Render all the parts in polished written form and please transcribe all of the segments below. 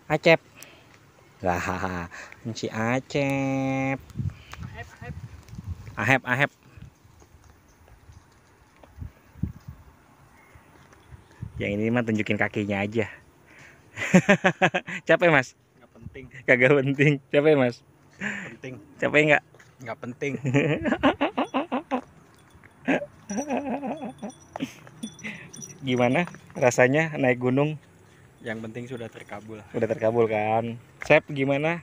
Acep. Lah, si Acep. Ahep. Yang ini mah tunjukin kakinya aja. Capek mas? Nggak penting. Kagak penting. Capek mas? Penting. Capek nggak? Nggak penting. Gimana rasanya naik gunung? Yang penting sudah terkabul. Udah terkabul kan? Sep gimana?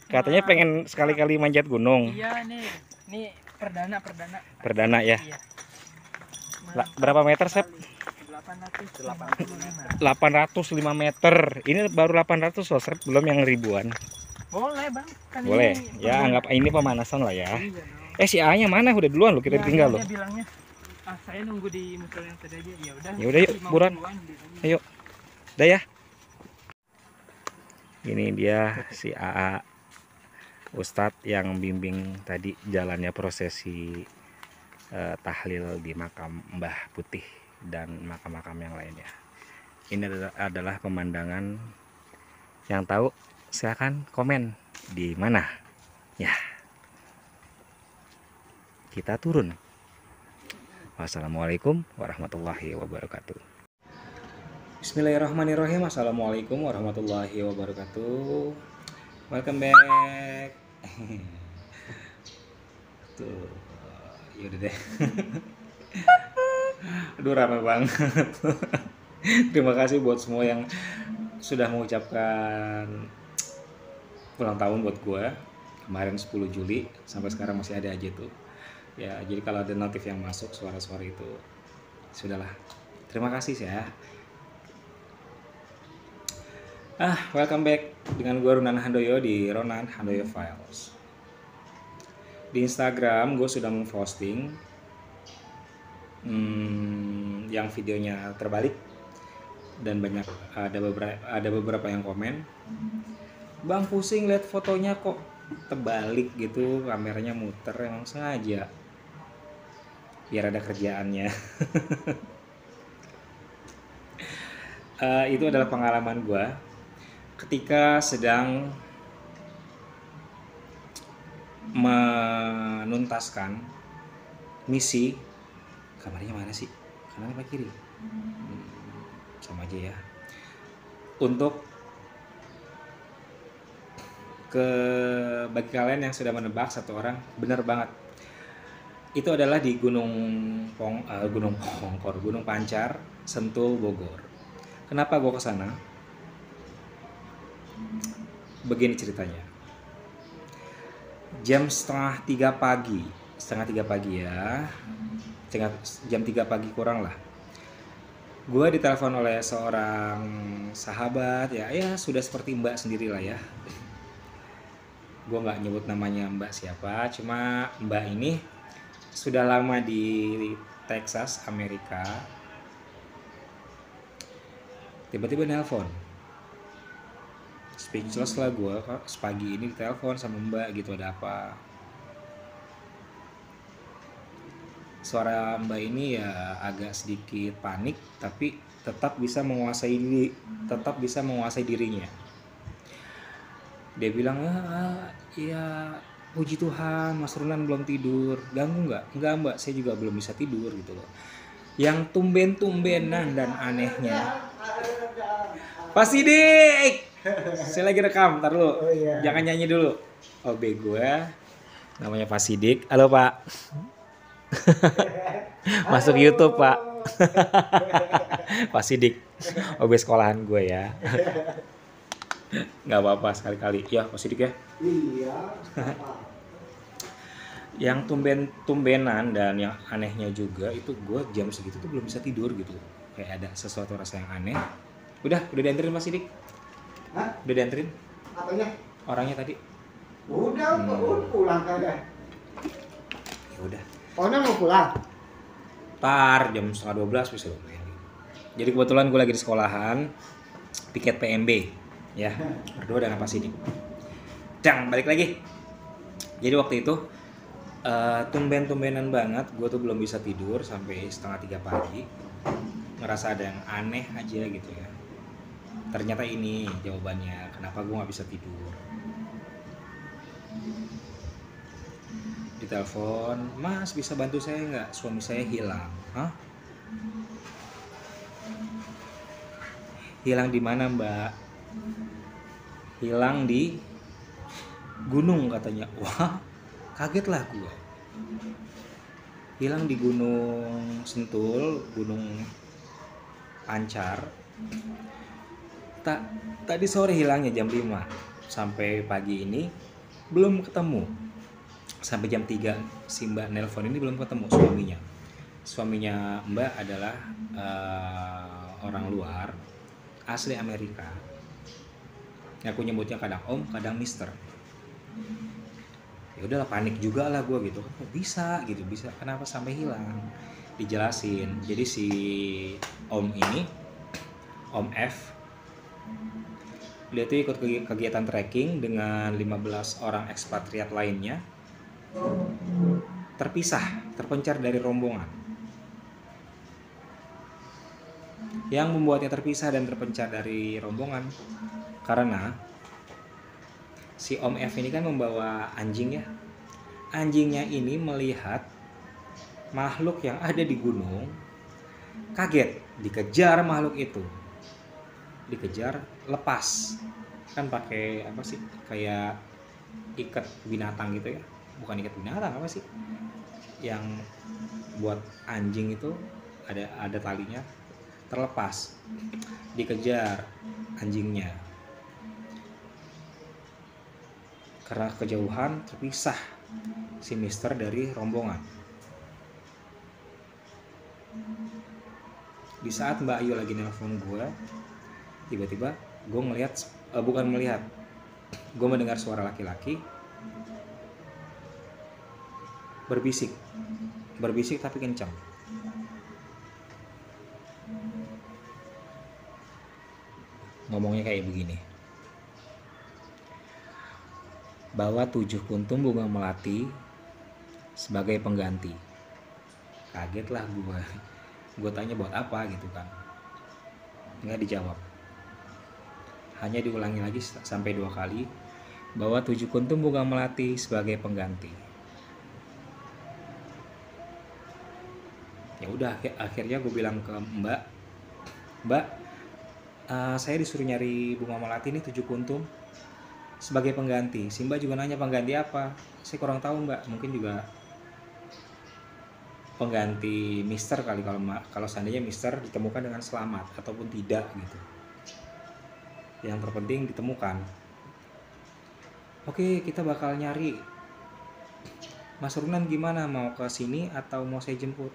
Katanya pengen sekali-kali manjat gunung. Iya nih perdana. Perdana ya. Iya. Berapa meter Sep? 805. 805 meter. Ini baru 800 loh Sep, belum yang ribuan. Boleh bang. Kan Boleh. Ini Ya anggap ini pemanasan lah ya. Iya dong. Si A-nya mana? Udah duluan loh, kita Ya, tinggal loh. dia bilangnya, saya nunggu di muter yang tadi aja. Ya udah yuk, buruan. Ayo. Udah ya. Ini dia si AA Ustadz yang bimbing tadi jalannya prosesi tahlil di makam Mbah Putih dan makam-makam yang lainnya. Ini adalah pemandangan. Yang tahu silahkan komen di mana. Ya. Kita turun. Wassalamualaikum warahmatullahi wabarakatuh. Bismillahirrahmanirrahim. Assalamualaikum warahmatullahi wabarakatuh. Welcome back. Tuh, yaudah deh. Aduh rame banget. Terima kasih buat semua yang sudah mengucapkan ulang tahun buat gue. Kemarin 10 Juli sampai sekarang masih ada aja tuh. Ya, jadi kalau ada notif yang masuk suara-suara itu, sudahlah. Terima kasih ya. Welcome back dengan gue Ronan Handoyo di Ronan Handoyo Files. Di Instagram gue sudah memposting yang videonya terbalik dan banyak ada beberapa yang komen, bang pusing lihat fotonya kok terbalik gitu, kameranya muter, emang sengaja biar ada kerjaannya. Itu adalah pengalaman gue ketika sedang menuntaskan misi. Kamarnya mana sih? Kanan apa kiri? Sama aja ya. Untuk bagi kalian yang sudah menebak satu orang, benar banget. Itu adalah di Gunung Pancar, Sentul, Bogor. Kenapa gue kesana? Begini ceritanya. Jam setengah tiga pagi ya. Jam 3 pagi kurang lah. Gue ditelepon oleh seorang sahabat ya sudah seperti mbak sendiri lah ya. Gue nggak nyebut namanya mbak siapa, cuma mbak ini sudah lama di Texas, Amerika. Tiba-tiba nelpon. Speechless lah gue, sepagi ini ditelepon sama mbak gitu, ada apa. Suara mbak ini ya agak sedikit panik, tapi tetap bisa menguasai dirinya. Dia bilang, ya puji Tuhan Mas Ronan belum tidur, ganggu nggak? Enggak mbak, saya juga belum bisa tidur gitu loh. Yang tumben-tumbenan dan anehnya, Pak Sidik, saya lagi rekam, ntar dulu, jangan nyanyi dulu. OB gue namanya Pak Sidik. Halo Pak. Masuk YouTube Pak. Pak Sidik, OB sekolahan gue ya. Nggak apa-apa sekali-kali ya Pak Sidik ya. Iya. Yang tumbenan dan yang anehnya juga itu gue jam segitu tuh belum bisa tidur gitu. Kayak ada sesuatu rasa yang aneh. Udah dianterin Pak Sidik? Hah? Udah dianterin? Apanya? Orangnya tadi. Udah pulang kagak. Ya udah. Orangnya mau pulang? Ntar jam 11:30 bisa. Jadi kebetulan gue lagi di sekolahan, piket PMB ya, berdua dengan Pak Sidik. Balik lagi. Jadi waktu itu tumben-tumbenan banget, gue tuh belum bisa tidur sampai 2:30 pagi. Ngerasa ada yang aneh aja gitu ya. Ternyata ini jawabannya kenapa gue nggak bisa tidur. Ditelepon, "Mas bisa bantu saya nggak? Suami saya hilang." Hah? Hilang di mana, Mbak? Hilang di gunung katanya. Wah, kaget lah gue. Hilang di Gunung Sentul, Gunung Pancar. Tadi sore hilangnya jam 5. Sampai pagi ini belum ketemu. Sampai jam 3 si Mbak nelpon ini belum ketemu suaminya. Suaminya Mbak adalah orang luar, asli Amerika. Aku nyebutnya kadang Om, kadang Mister. Ya udahlah, panik juga lah gue gitu. Kok bisa gitu, bisa kenapa sampai hilang? Dijelasin. Jadi si Om ini, Om F, dia tuh ikut kegiatan trekking dengan 15 orang ekspatriat lainnya, terpisah, terpencar dari rombongan. Yang membuatnya terpisah dan terpencar dari rombongan karena si Om F ini kan membawa anjing ya. Anjingnya ini melihat makhluk yang ada di gunung, kaget, dikejar makhluk itu. Dikejar, lepas. Kan pakai apa sih? Kayak ikat binatang gitu ya. Bukan ikat binatang, apa sih? Yang buat anjing itu ada talinya, terlepas. Dikejar anjingnya. Karena kejauhan terpisah si Mister dari rombongan. Di saat Mbak Ayu lagi nelpon gue, tiba-tiba gue gue mendengar suara laki-laki berbisik tapi kencang. Ngomongnya kayak begini. Bawa 7 kuntum bunga melati sebagai pengganti. Kaget lah gue. Gue tanya buat apa gitu kan. Nggak dijawab. Hanya diulangi lagi sampai 2 kali. Bawa 7 kuntum bunga melati sebagai pengganti. Ya udah, akhirnya gue bilang ke Mbak, saya disuruh nyari bunga melati ini 7 kuntum sebagai pengganti. Si Mbak juga nanya pengganti apa. Saya kurang tahu Mbak, mungkin juga pengganti Mister kali, kalau seandainya Mister ditemukan dengan selamat ataupun tidak gitu. Yang terpenting ditemukan. Oke, kita bakal nyari. Mas Runan gimana, mau ke sini atau mau saya jemput?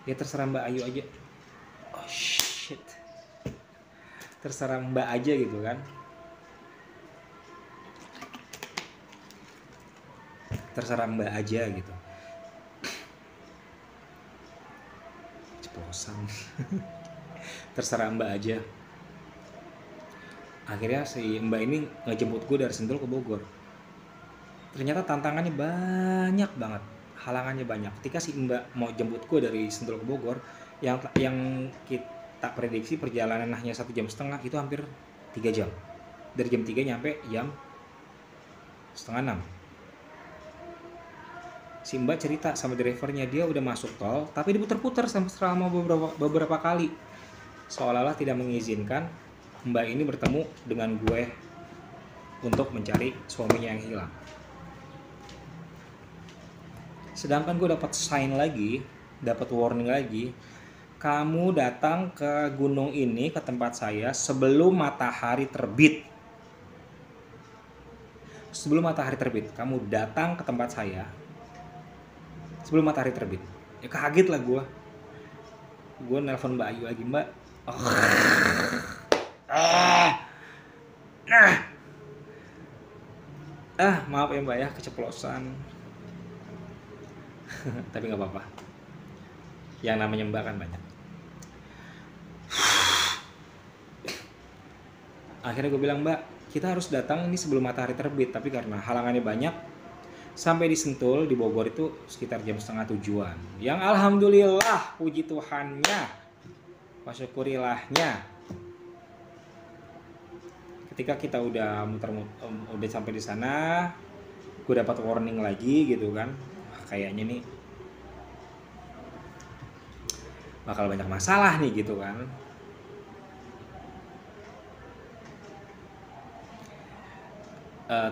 Ya terserah Mbak Ayu aja. Oh shit. Terserah Mbak aja gitu kan. Terserah Mbak aja gitu. Ceplosan. Terserah Mbak aja. Akhirnya si Mbak ini ngejemput gue dari Sentul ke Bogor. Ternyata tantangannya banyak banget, halangannya banyak. Ketika si Mbak mau jemput gue dari Sentul ke Bogor, yang kita prediksi perjalanan hanya 1,5 jam, itu hampir 3 jam. Dari jam 3 nyampe jam 5:30. Si Mbak cerita sama drivernya, dia udah masuk tol tapi diputar-putar selama beberapa kali, seolah-olah tidak mengizinkan Mbak ini bertemu dengan gue untuk mencari suaminya yang hilang. Sedangkan gue dapat sign lagi, dapat warning lagi, kamu datang ke gunung ini, ke tempat saya sebelum matahari terbit. Sebelum matahari terbit, kamu datang ke tempat saya sebelum matahari terbit. Ya kaget lah gue. Gue nelpon Mbak Ayu lagi, Mbak. Maaf ya Mbak ya, keceplosan. Tapi nggak apa-apa. Yang namanya Mbak kan banyak. Akhirnya gue bilang, Mbak, kita harus datang ini sebelum matahari terbit, tapi karena halangannya banyak, sampai di Sentul, di Bogor itu sekitar jam 6:30. Yang alhamdulillah, puji Tuhannya, wasyukurilahnya, Ketika kita udah udah sampai di sana, gue dapat warning lagi gitu kan. Wah, kayaknya nih bakal banyak masalah nih gitu kan.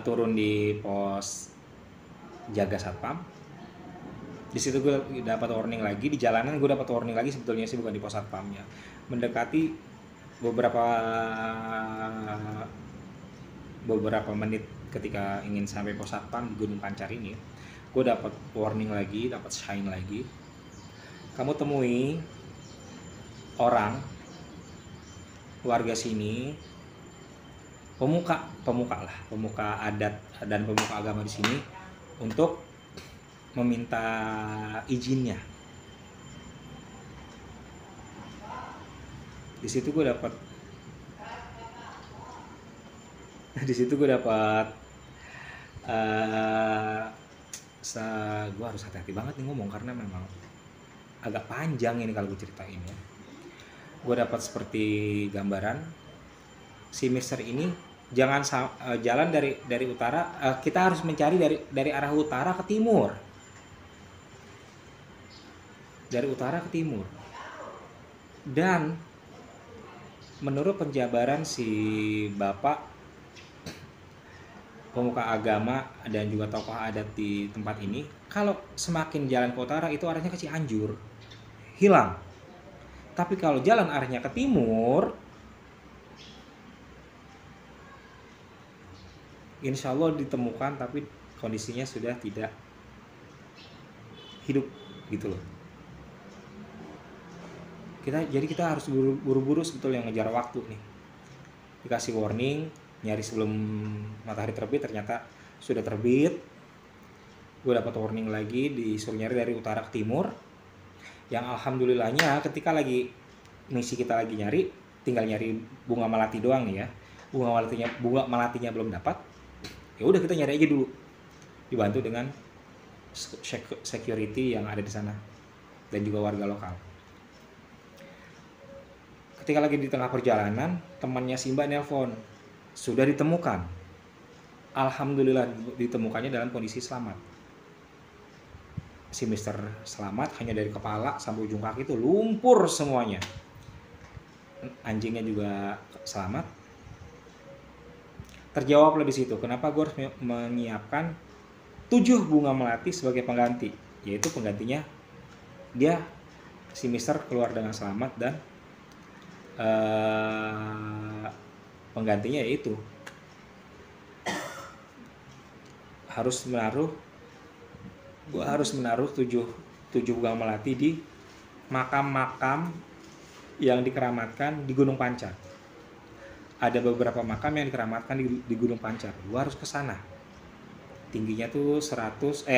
Turun di pos jaga satpam. Di situ gue dapat warning lagi, di jalanan gue dapat warning lagi, sebetulnya sih bukan di pos satpamnya. Mendekati beberapa menit ketika ingin sampai pos satpam di Gunung Pancar ini, gue dapat warning lagi, dapat sign lagi. Kamu temui orang warga sini, pemuka adat dan pemuka agama di sini untuk meminta izinnya. Di situ gue dapat gue harus hati-hati banget nih ngomong karena memang agak panjang ini kalau gue ceritain ya. Gue dapat seperti gambaran si Mister ini jangan jalan dari utara, kita harus mencari dari arah utara ke timur. Dari utara ke timur. Dan menurut penjabaran si Bapak pemuka agama dan juga tokoh adat di tempat ini, kalau semakin jalan ke utara itu arahnya ke Cianjur, hilang. Tapi kalau jalan arahnya ke timur, insya Allah ditemukan, tapi kondisinya sudah tidak hidup gitu loh. Jadi kita harus buru-buru sebetulnya ngejar waktu nih. Dikasih warning, nyari sebelum matahari terbit, ternyata sudah terbit. Gue dapat warning lagi, disuruh nyari dari utara ke timur. Yang alhamdulillahnya ketika lagi misi kita lagi nyari, tinggal nyari bunga melati doang nih ya. Bunga melatinya belum dapat. Ya udah kita nyari aja dulu. Dibantu dengan security yang ada di sana dan juga warga lokal. Ketika lagi di tengah perjalanan, temannya Simba nelpon, sudah ditemukan. Alhamdulillah ditemukannya dalam kondisi selamat. Si Mister selamat, hanya dari kepala sampai ujung kaki itu lumpur semuanya. Anjingnya juga selamat. Terjawablah di situ, kenapa gue harus menyiapkan 7 bunga melati sebagai pengganti. Yaitu penggantinya dia, si Mister keluar dengan selamat dan penggantinya yaitu gue harus menaruh 7 bunga melati di makam-makam yang dikeramatkan di Gunung Pancar. Ada beberapa makam yang dikeramatkan di Gunung Pancar. Gue harus ke sana. Tingginya tuh 805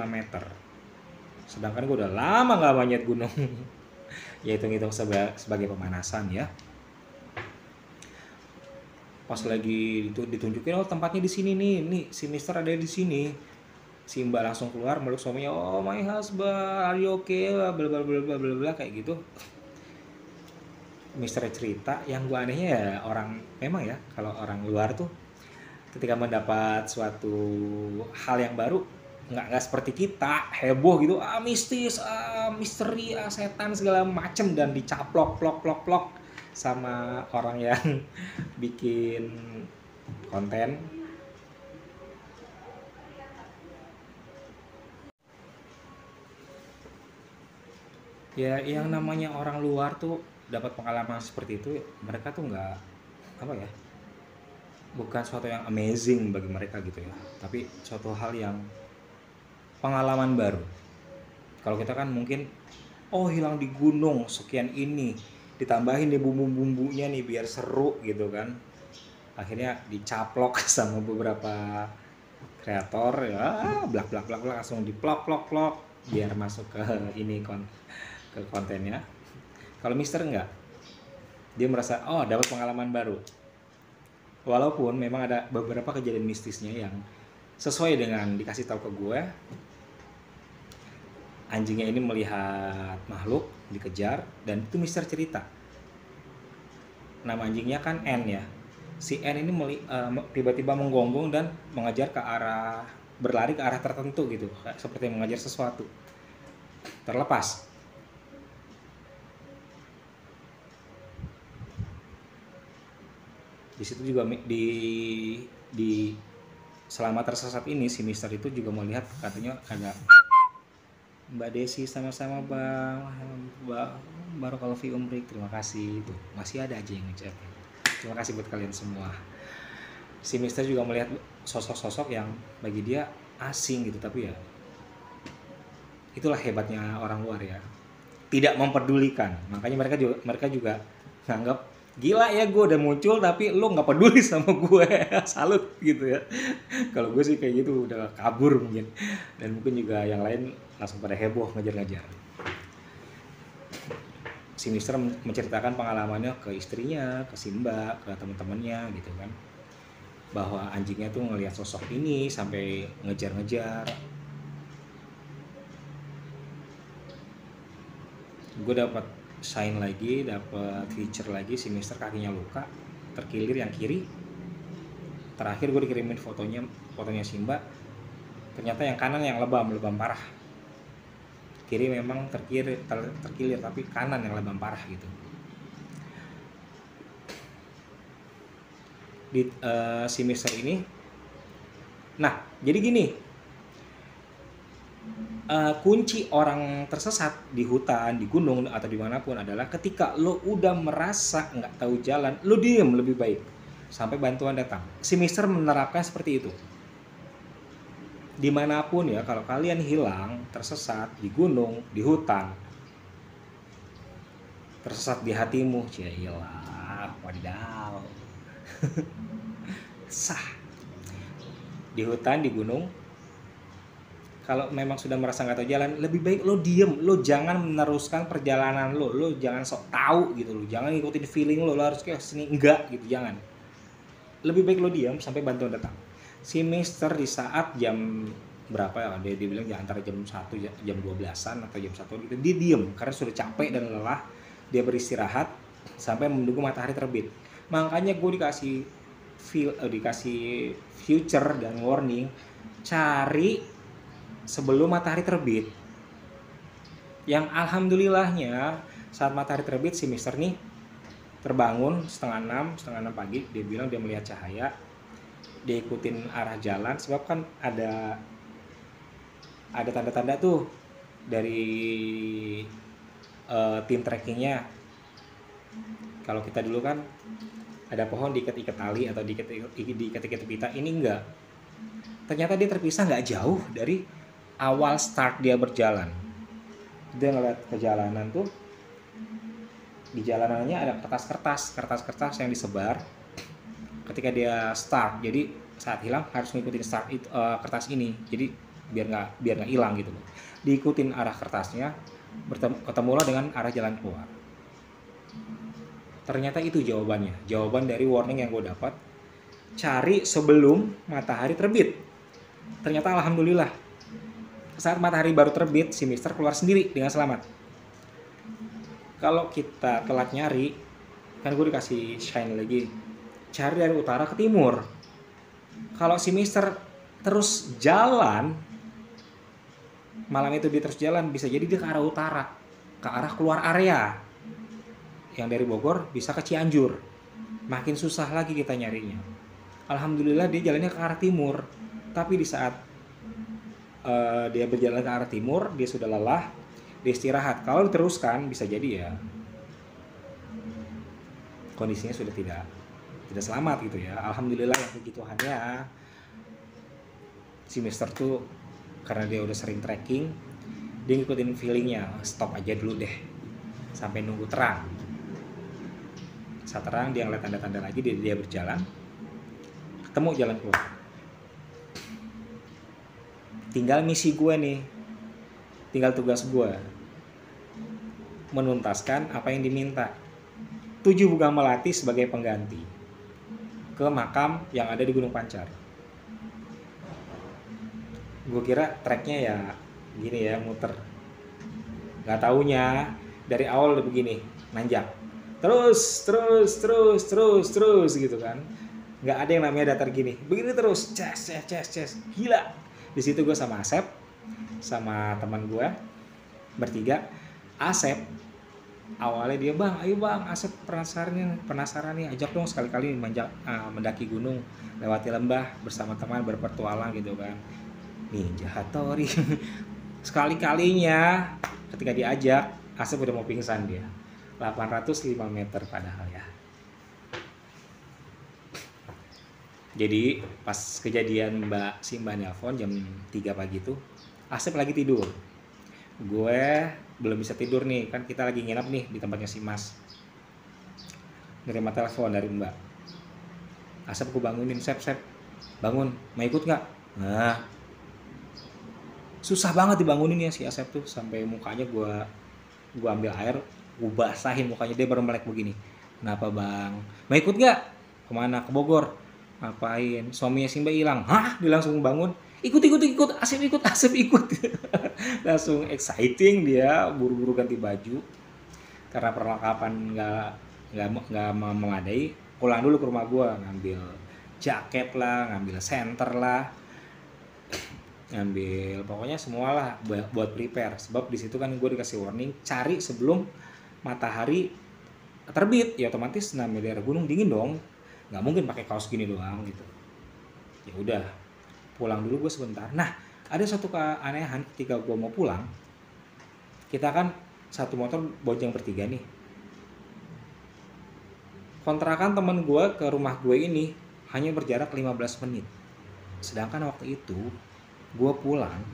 meter. Sedangkan gue udah lama nggak manjat gunung. Ya hitung-hitung sebagai pemanasan ya. Pas lagi ditunjukin, oh tempatnya di sini nih si Mister ada di sini. Si Mbak langsung keluar meluk suaminya, oh my husband, are you okay? Bla bla bla bla bla kayak gitu. Mister cerita, yang gue anehnya ya memang ya kalau orang luar tuh ketika mendapat suatu hal yang baru nggak seperti kita heboh gitu, mistis, misteri, setan segala macem, dan dicaplok plok sama orang yang bikin konten. Ya yang namanya orang luar tuh dapat pengalaman seperti itu, mereka tuh nggak bukan suatu yang amazing bagi mereka gitu ya, tapi suatu hal yang pengalaman baru. Kalau kita kan mungkin hilang di gunung sekian ini, ditambahin nih bumbu-bumbunya nih biar seru gitu kan, akhirnya dicaplok sama beberapa kreator ya, blak langsung diplok biar masuk ke ke kontennya. Kalau Mister enggak, dia merasa dapat pengalaman baru, walaupun memang ada beberapa kejadian mistisnya yang sesuai dengan dikasih tahu ke gue. Anjingnya ini melihat makhluk dikejar, dan itu Mister cerita. Nama anjingnya kan N ya. si N ini tiba-tiba menggonggong dan berlari ke arah tertentu gitu, seperti mengejar sesuatu. Terlepas. Di situ juga di selama tersesat ini si Mister itu juga melihat, katanya ada Mbak Desi, sama-sama Bang, Barakallahu fi umrik, terima kasih. Itu masih ada aja yang ngechat. Terima kasih buat kalian semua. Si Mister juga melihat sosok-sosok yang bagi dia asing gitu, tapi ya itulah hebatnya orang luar ya, tidak mempedulikan. Makanya mereka juga nganggap gila ya, gue udah muncul tapi lo nggak peduli sama gue. Salut gitu ya. Kalau gue sih kayak gitu udah kabur mungkin, dan mungkin juga yang lain langsung pada heboh ngejar-ngejar. Si Mister menceritakan pengalamannya ke istrinya, ke si Mbak, ke teman-temannya gitu kan, bahwa anjingnya tuh ngelihat sosok ini sampai ngejar-ngejar. Gue dapat sign lagi, dapat feature lagi, si Mister kakinya luka, terkilir yang kiri. Terakhir gue dikirimin fotonya si Mbak, ternyata yang kanan yang lebam parah. Kiri memang terkilir tapi kanan yang lebam parah gitu. Si Mister ini, nah jadi gini, kunci orang tersesat di hutan, di gunung atau dimanapun adalah ketika lo udah merasa nggak tahu jalan, lo diem lebih baik sampai bantuan datang. Si Mister menerapkan seperti itu. Dimanapun ya, kalau kalian hilang, tersesat di gunung, di hutan, tersesat di hatimu, cailah, wadidaw. Sah. Di hutan, di gunung, kalau memang sudah merasa nggak tahu jalan, lebih baik lo diem, lo jangan meneruskan perjalanan lo jangan sok tahu gitu, lo jangan ngikutin feeling lo harus kayak sini, enggak gitu, jangan. Lebih baik lo diem sampai bantuan datang. Si Mister di saat jam berapa ya, dia bilang ya antara jam 1 jam 12-an atau jam 1 gitu, dia diem karena sudah capek dan lelah. Dia beristirahat sampai menunggu matahari terbit. Makanya gue dikasih future dan warning, cari sebelum matahari terbit. Yang alhamdulillahnya saat matahari terbit si Mister nih terbangun setengah enam pagi. Dia bilang dia melihat cahaya, dia ikutin arah jalan, sebab kan ada tanda-tanda tuh dari tim trekkingnya. Kalau kita dulu kan ada pohon diikat-ikat tali atau diikat-ikat pita, ini enggak. Ternyata dia terpisah nggak jauh dari awal start dia berjalan. Dia ngeliat perjalanan tuh, di jalanannya ada kertas-kertas yang disebar ketika dia start. Jadi saat hilang harus ngikutin start kertas ini. Jadi biar nggak hilang gitu loh. Diikutin arah kertasnya, ketemulah dengan arah jalan keluar. Ternyata itu jawaban dari warning yang gue dapat. Cari sebelum matahari terbit. Ternyata alhamdulillah saat matahari baru terbit, si Mister keluar sendiri dengan selamat. Kalau kita telat nyari, kan gue dikasih shine lagi, cari dari utara ke timur. Kalau si Mister terus jalan, malam itu dia terus jalan, bisa jadi dia ke arah utara, ke arah keluar area. Yang dari Bogor bisa ke Cianjur. Makin susah lagi kita nyarinya. Alhamdulillah dia jalannya ke arah timur. Tapi di saat dia berjalan ke arah timur, dia sudah lelah, dia istirahat. Kalau diteruskan bisa jadi ya kondisinya sudah tidak selamat gitu ya. Alhamdulillah yang puji Tuhannya si Mister tuh karena dia udah sering trekking, dia ngikutin feelingnya, stop aja dulu deh sampai nunggu terang. Saat terang dia ngeliat tanda-tanda lagi, dia berjalan, ketemu jalan keluar. Tinggal misi gue nih, tinggal tugas gue menuntaskan apa yang diminta. 7 buah melati sebagai pengganti ke makam yang ada di Gunung Pancar. Gue kira treknya ya gini ya, muter. Gak taunya dari awal udah begini, nanjak. Terus gitu kan. nggak ada yang namanya datar gini, begini terus, ces, gila. Di situ gue sama Asep, sama teman gue bertiga. Asep awalnya dia, bang, ayo bang, Asep penasaran nih, ajak dong sekali-kali mendaki gunung, lewati lembah bersama teman berpetualang gitu kan. Ninja Hattori. Sekali-kalinya ketika diajak, Asep udah mau pingsan dia. 805 meter padahal ya. Jadi pas kejadian Mbak nelpon jam 3 pagi tuh, Asep lagi tidur. Gue belum bisa tidur nih, kan kita lagi nginep nih di tempatnya si Mas. Nerima telepon dari Mbak. Asep gue bangunin, Sep, bangun, mau ikut nggak? Nah, susah banget dibangunin ya si Asep tuh, sampai mukanya gue ambil air, gue basahin mukanya, dia baru melek begini. Kenapa bang? Mau ikut nggak? Kemana? Ke Bogor. Ngapain? Suaminya si Mbak hilang. Hah? Dia langsung bangun. Ikut. Asep ikut. Langsung exciting dia, buru-buru ganti baju. Karena perlengkapan nggak memadai, pulang dulu ke rumah gue, ngambil jaket lah, ngambil senter lah, ngambil pokoknya semualah buat prepare. Sebab di situ kan gue dikasih warning, cari sebelum matahari terbit. Ya otomatis namanya daerah gunung dingin dong, nggak mungkin pakai kaos gini doang gitu. Ya udah, pulang dulu gue sebentar. Nah, ada satu keanehan ketika gue mau pulang. Kita kan satu motor bonceng bertiga nih. Kontrakan temen gue ke rumah gue ini hanya berjarak 15 menit. Sedangkan waktu itu gue pulang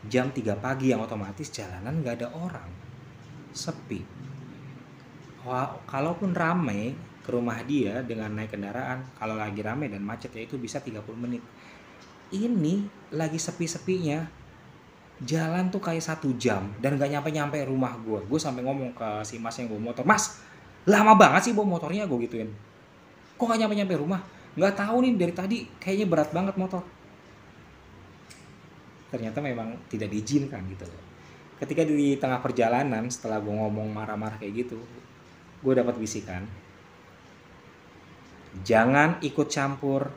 jam 3 pagi yang otomatis jalanan gak ada orang, sepi. Kalaupun ramai ke rumah dia dengan naik kendaraan, kalau lagi ramai dan macet ya itu bisa 30 menit. Ini lagi sepi-sepinya, jalan tuh kayak 1 jam dan gak nyampe rumah gue. Gue sampai ngomong ke si Mas yang bawa motor, Mas, lama banget sih bawa motornya, gue gituin. Kok gak nyampe rumah? Nggak tahu nih, dari tadi kayaknya berat banget motor. Ternyata memang tidak diizinkan gitu. Ketika di tengah perjalanan, setelah gue ngomong marah-marah kayak gitu, gue dapat bisikan, jangan ikut campur,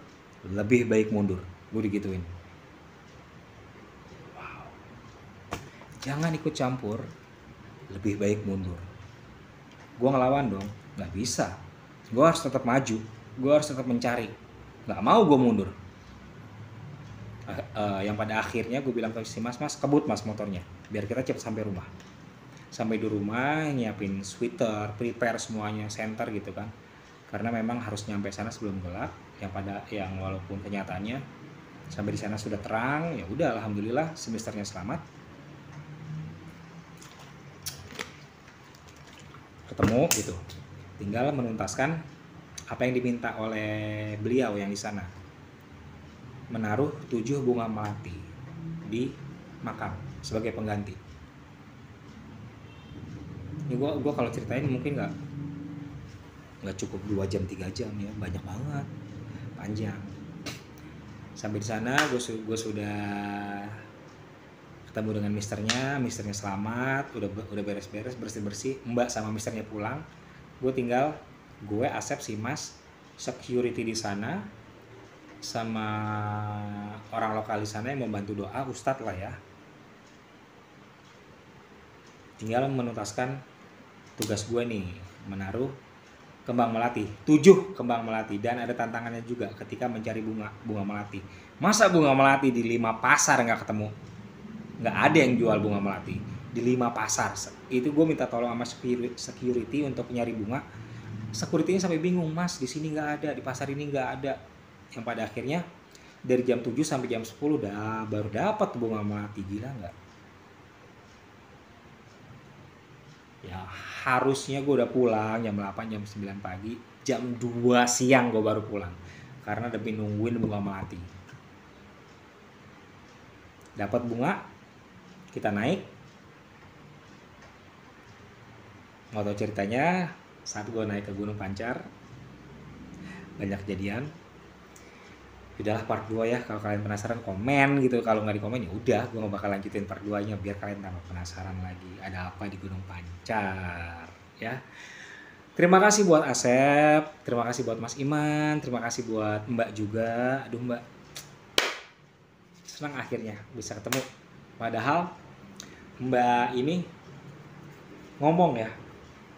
lebih baik mundur. Gue digituin. Wow. Jangan ikut campur, lebih baik mundur. Gue ngelawan dong, nggak bisa. Gue harus tetap maju. Gue harus tetap mencari, nggak mau gue mundur. Yang pada akhirnya gue bilang ke si Mas, kebut Mas motornya, biar kita cepat sampai rumah. Sampai di rumah nyiapin sweater, prepare semuanya, senter gitu kan, karena memang harus nyampe sana sebelum gelap. Yang walaupun kenyataannya sampai di sana sudah terang, ya udah alhamdulillah semesternya selamat. Ketemu gitu, tinggal menuntaskan apa yang diminta oleh beliau yang di sana, menaruh 7 bunga melati di makam sebagai pengganti. Ini gua kalau ceritain mungkin nggak cukup 2 jam 3 jam ya, banyak banget, panjang. Sampai di sana gue sudah ketemu dengan misternya selamat, udah beres-beres, bersih-bersih. Mbak sama misternya pulang, gue Asep si Mas security di sana sama orang lokal di sana yang membantu doa, ustadz lah ya. Tinggal menuntaskan tugas gue nih, menaruh kembang melati, 7 kembang melati. Dan ada tantangannya juga ketika mencari bunga melati. Masa bunga melati di 5 pasar nggak ketemu? Nggak ada yang jual bunga melati di 5 pasar. Itu gue minta tolong sama security untuk nyari bunga. Security-nya sampai bingung, Mas di sini nggak ada, di pasar ini nggak ada. Yang pada akhirnya dari jam 7 sampai jam 10 baru dapat bunga melati. Gila nggak? Ya harusnya gue udah pulang jam 8, jam 9 pagi, jam 2 siang gue baru pulang karena demi nungguin bunga melati. Dapat bunga, kita naik. Mau tau ceritanya, saat gue naik ke Gunung Pancar, banyak kejadian. Udahlah part 2 ya, kalau kalian penasaran komen gitu. Kalau nggak di komen ya udah, gue nggak bakal lanjutin part 2 nya biar kalian tambah penasaran lagi ada apa di Gunung Pancar ya. Terima kasih buat Asep, terima kasih buat Mas Iman, terima kasih buat Mbak juga. Aduh Mbak, senang akhirnya bisa ketemu. Padahal Mbak ini ngomong ya,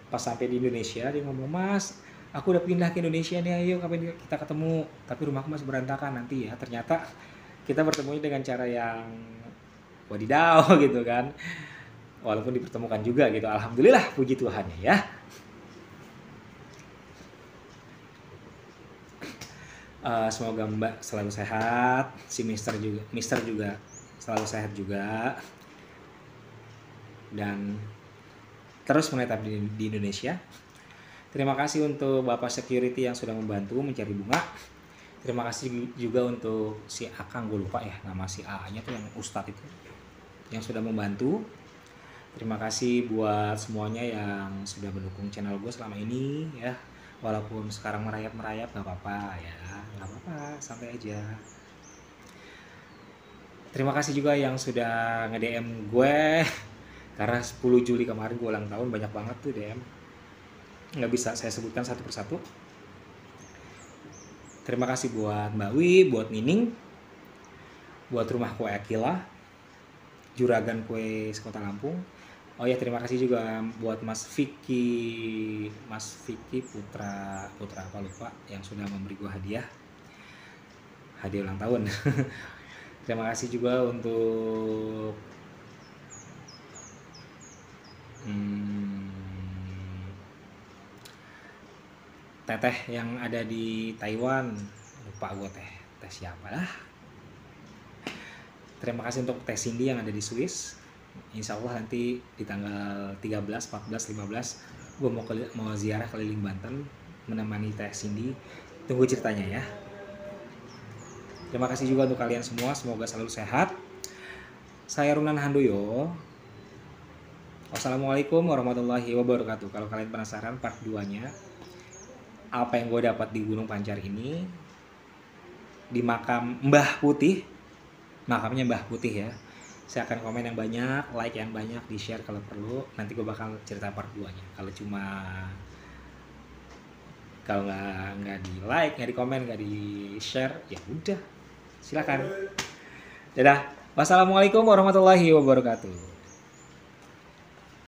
pas sampai di Indonesia dia ngomong, Mas, aku udah pindah ke Indonesia nih, ayo kapan kita ketemu. Tapi rumahku masih berantakan nanti ya. Ternyata kita bertemunya dengan cara yang wadidaw gitu kan. Walaupun dipertemukan juga gitu. Alhamdulillah, puji Tuhannya ya. Semoga Mbak selalu sehat, si Mister juga selalu sehat juga, dan terus menetap di Indonesia. Terima kasih untuk Bapak Security yang sudah membantu mencari bunga. Terima kasih juga untuk si Akang, gue lupa ya nama si A-nya tuh yang Ustadz itu, yang sudah membantu. Terima kasih buat semuanya yang sudah mendukung channel gue selama ini ya. Walaupun sekarang merayap gak apa-apa ya, gak apa-apa, santai aja. Terima kasih juga yang sudah nge-DM gue, karena 10 Juli kemarin gue ulang tahun, banyak banget tuh DM. Nggak bisa saya sebutkan satu persatu. Terima kasih buat Mbak Wi, buat Nining, buat Rumah Kue Akila, Juragan Kue Sekota Lampung. Oh ya, terima kasih juga buat Mas Vicky Putra apa lupa, yang sudah memberi gue hadiah ulang tahun. Terima kasih juga untuk teteh yang ada di Taiwan, lupa gue teh siapa lah. Terima kasih untuk teh Cindy yang ada di Swiss. Insya Allah nanti di tanggal 13, 14, 15 gue mau ziarah keliling Banten menemani teh Cindy. Tunggu ceritanya ya. Terima kasih juga untuk kalian semua, semoga selalu sehat. Saya Runan Handoyo. Wassalamualaikum warahmatullahi wabarakatuh. Kalau kalian penasaran part 2-nya, apa yang gue dapat di Gunung Pancar ini, di makam Mbah Putih, makamnya Mbah Putih ya. Saya akan komen yang banyak, like yang banyak, di share kalau perlu. Nanti gue bakal cerita part 2-nya. Kalau nggak di like, nggak di komen, nggak di share, ya udah, silakan. Dadah. Wassalamualaikum warahmatullahi wabarakatuh.